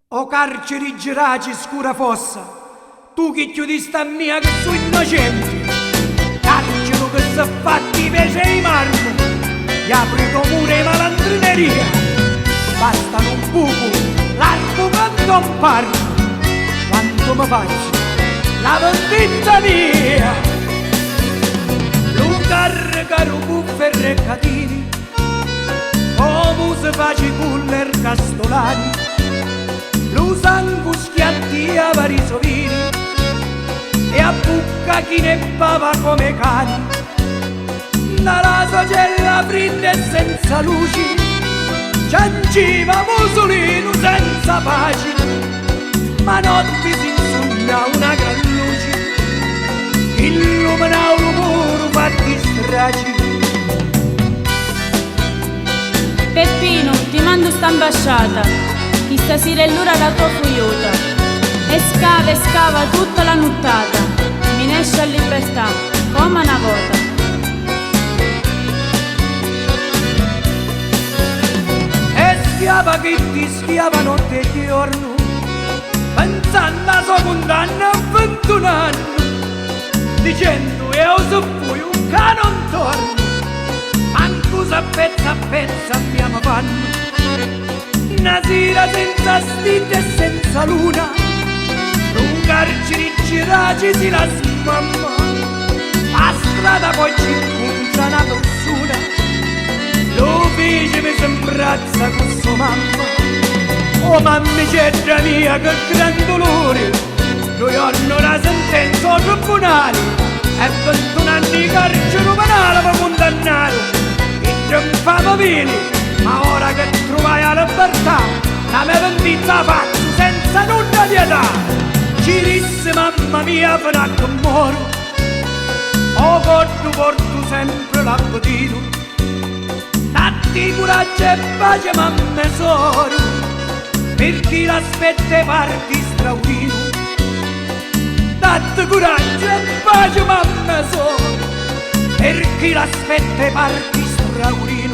O carceri giraci scura fossa, tu che chiudiste a mia che sono innocenti. Carcero che si è fatti pece i marmo, gli apri tu mure malandrineria. Bastano un buco, l'arco che non parlo, quanto mi faccio la vendetta mia. Lucar caro buffer e catini, come si face culler castolani. Lo sangue schiatti a vari sovini e a bucca chi ne bava come cani. Dalla sogella fredda e senza luci cianciva Mussolino senza pace, ma notte si insogna una gran luce illumina un muro fatti stragi. Peppino, ti mando sta ambasciata, che stasera è l'ora la tua figliuta. E scava tutta la nottata, mi ne esce a libertà, come una vota. E schiava che ti schiava notte e giorno, pensando alla sua condanna a 21 anni, dicendo io se fui un cane non torno, manco se a pezza abbiamo panno. Una sera senza stite e senza luna, un carcere giraci si la smamma, a strada poi ci incontra una persona, lo fece mi sembrazza con sua mamma. Oh mammicetta mia che gran dolore, giorno la sentenza al tribunale, e 21 anni di carcere penale per condannare, e non famo bene. Ma ora che trovai la libertà, la mia vendita faccio senza nulla di età. Ci disse mamma mia fino a che muoro, o corto porto sempre l'appetito. Datti coraggio e pace mamma e soro, per chi l'aspetta parti straudino. Datti coraggio e pace mamma e soro, per chi l'aspetta parti straudino.